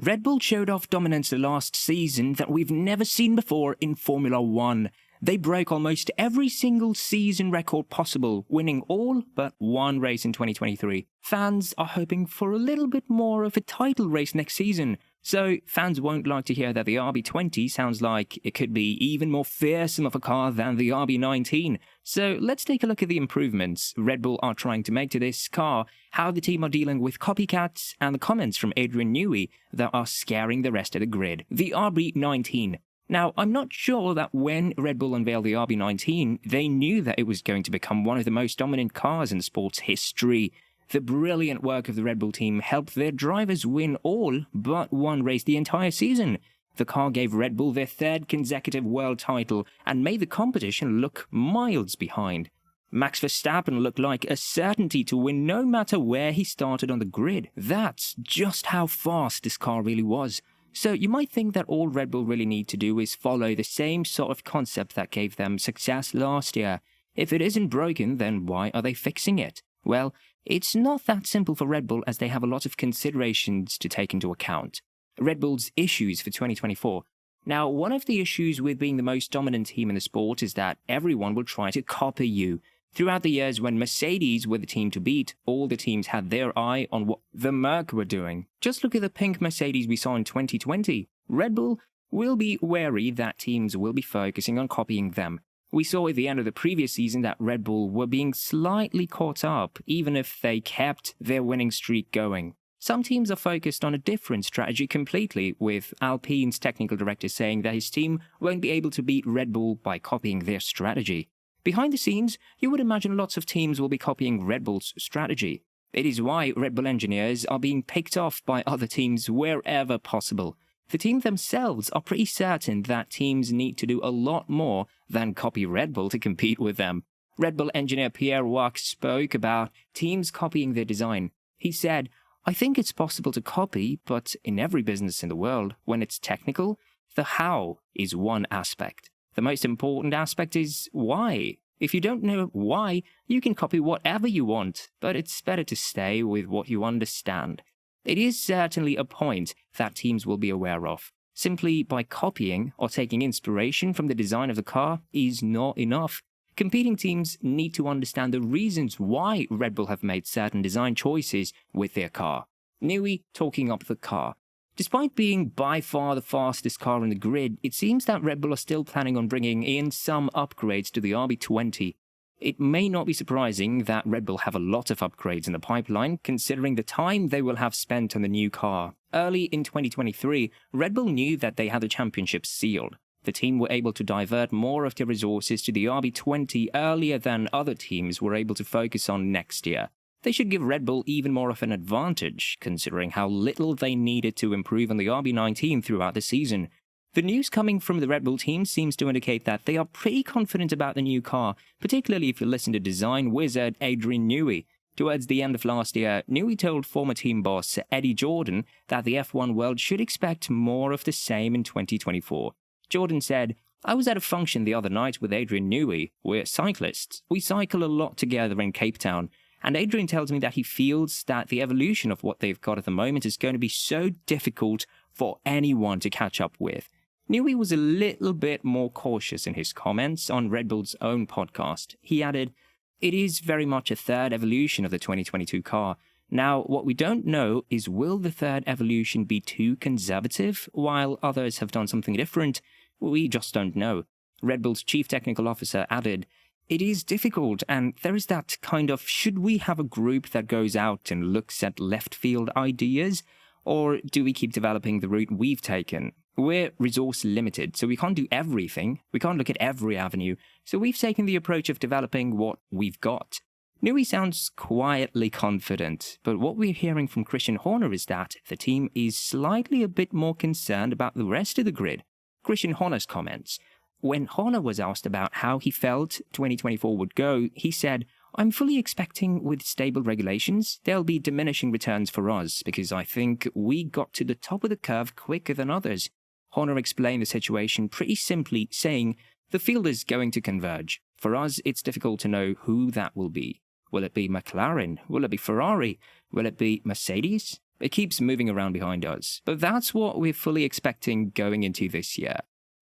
Red Bull showed off dominance last season that we've never seen before in Formula 1. They broke almost every single season record possible, winning all but one race in 2023. Fans are hoping for a little bit more of a title race next season, so fans won't like to hear that the RB20 sounds like it could be even more fearsome of a car than the RB19. So let's take a look at the improvements Red Bull are trying to make to this car, how the team are dealing with copycats, and the comments from Adrian Newey that are scaring the rest of the grid. The RB19. Now, I'm not sure that when Red Bull unveiled the RB19, they knew that it was going to become one of the most dominant cars in sports history. The brilliant work of the Red Bull team helped their drivers win all but one race the entire season. The car gave Red Bull their third consecutive world title and made the competition look miles behind. Max Verstappen looked like a certainty to win no matter where he started on the grid. That's just how fast this car really was. So you might think that all Red Bull really need to do is follow the same sort of concept that gave them success last year. If it isn't broken, then why are they fixing it? Well, it's not that simple for Red Bull as they have a lot of considerations to take into account. Red Bull's issues for 2024. Now, one of the issues with being the most dominant team in the sport is that everyone will try to copy you. Throughout the years when Mercedes were the team to beat, all the teams had their eye on what the Merc were doing. Just look at the pink Mercedes we saw in 2020. Red Bull will be wary that teams will be focusing on copying them. We saw at the end of the previous season that Red Bull were being slightly caught up, even if they kept their winning streak going. Some teams are focused on a different strategy completely, with Alpine's technical director saying that his team won't be able to beat Red Bull by copying their strategy. Behind the scenes, you would imagine lots of teams will be copying Red Bull's strategy. It is why Red Bull engineers are being picked off by other teams wherever possible. The team themselves are pretty certain that teams need to do a lot more than copy Red Bull to compete with them. Red Bull engineer Pierre Wack spoke about teams copying their design. He said, "I think it's possible to copy, but in every business in the world, when it's technical, the how is one aspect. The most important aspect is why. If you don't know why, you can copy whatever you want, but it's better to stay with what you understand." It is certainly a point that teams will be aware of. Simply by copying or taking inspiration from the design of the car is not enough. Competing teams need to understand the reasons why Red Bull have made certain design choices with their car. Newey talking up the car. Despite being by far the fastest car in the grid, it seems that Red Bull are still planning on bringing in some upgrades to the RB20. It may not be surprising that Red Bull have a lot of upgrades in the pipeline, considering the time they will have spent on the new car. Early in 2023, Red Bull knew that they had the championship sealed. The team were able to divert more of their resources to the RB20 earlier than other teams were able to focus on next year. They should give Red Bull even more of an advantage, considering how little they needed to improve on the RB19 throughout the season. The news coming from the Red Bull team seems to indicate that they are pretty confident about the new car, particularly if you listen to design wizard Adrian Newey. Towards the end of last year, Newey told former team boss Eddie Jordan that the F1 world should expect more of the same in 2024. Jordan said, "I was at a function the other night with Adrian Newey. We're cyclists. We cycle a lot together in Cape Town. And Adrian tells me that he feels that the evolution of what they've got at the moment is going to be so difficult for anyone to catch up with." Newey was a little bit more cautious in his comments on Red Bull's own podcast. He added, "It is very much a third evolution of the 2022 car. Now, what we don't know is will the third evolution be too conservative, while others have done something different? We just don't know." Red Bull's chief technical officer added, "It is difficult, and there is that kind of, should we have a group that goes out and looks at left field ideas, or do we keep developing the route we've taken? We're resource limited, so we can't do everything. We can't look at every avenue, so we've taken the approach of developing what we've got." Newey sounds quietly confident, but what we're hearing from Christian Horner is that the team is slightly a bit more concerned about the rest of the grid. Christian Horner's comments. When Horner was asked about how he felt 2024 would go, he said, "I'm fully expecting with stable regulations, there'll be diminishing returns for us because I think we got to the top of the curve quicker than others." Horner explained the situation pretty simply, saying, "The field is going to converge. For us, it's difficult to know who that will be. Will it be McLaren? Will it be Ferrari? Will it be Mercedes? It keeps moving around behind us, but that's what we're fully expecting going into this year.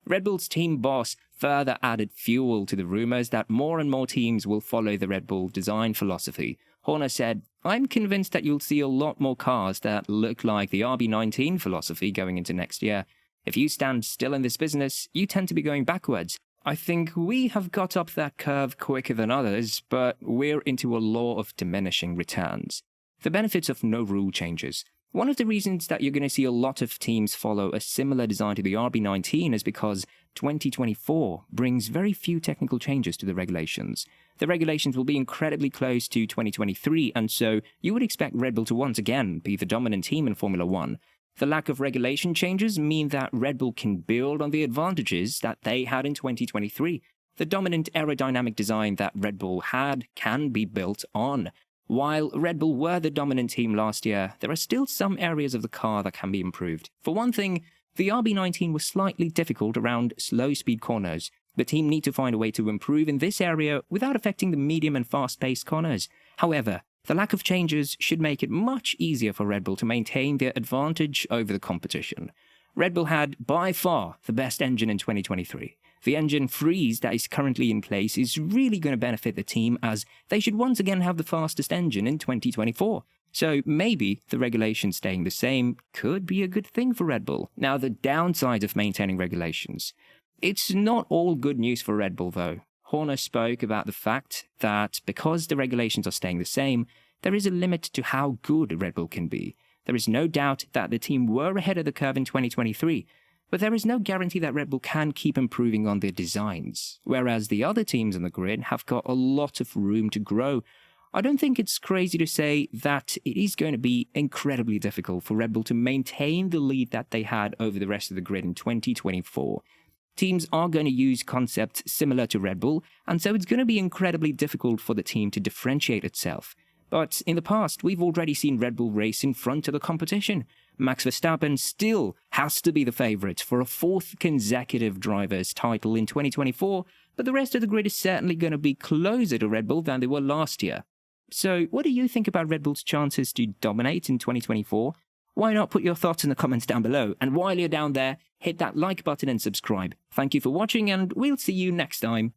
Red Bull's team boss further added fuel to the rumors that more and more teams will follow the Red Bull design philosophy. Horner said, "I'm convinced that you'll see a lot more cars that look like the RB19 philosophy going into next year. If you stand still in this business, you tend to be going backwards. I think we have got up that curve quicker than others, but we're into a law of diminishing returns." The benefits of no rule changes. One of the reasons that you're going to see a lot of teams follow a similar design to the RB19 is because 2024 brings very few technical changes to the regulations. The regulations will be incredibly close to 2023, and so you would expect Red Bull to once again be the dominant team in Formula One. The lack of regulation changes mean that Red Bull can build on the advantages that they had in 2023. The dominant aerodynamic design that Red Bull had can be built on. While Red Bull were the dominant team last year, there are still some areas of the car that can be improved. For one thing, the RB19 was slightly difficult around slow-speed corners. The team need to find a way to improve in this area without affecting the medium and fast-paced corners. However, the lack of changes should make it much easier for Red Bull to maintain their advantage over the competition. Red Bull had, by far, the best engine in 2023. The engine freeze that is currently in place is really going to benefit the team, as they should once again have the fastest engine in 2024. So maybe the regulations staying the same could be a good thing for Red Bull. Now, the downside of maintaining regulations. It's not all good news for Red Bull, though. Horner spoke about the fact that because the regulations are staying the same, there is a limit to how good Red Bull can be. There is no doubt that the team were ahead of the curve in 2023, but there is no guarantee that Red Bull can keep improving on their designs, whereas the other teams on the grid have got a lot of room to grow. I don't think it's crazy to say that it is going to be incredibly difficult for Red Bull to maintain the lead that they had over the rest of the grid in 2024. Teams are going to use concepts similar to Red Bull, and so it's going to be incredibly difficult for the team to differentiate itself. But in the past, we've already seen Red Bull race in front of the competition. Max Verstappen still has to be the favourite for a fourth consecutive driver's title in 2024, but the rest of the grid is certainly going to be closer to Red Bull than they were last year. So what do you think about Red Bull's chances to dominate in 2024? Why not put your thoughts in the comments down below, and while you're down there, hit that like button and subscribe. Thank you for watching, and we'll see you next time.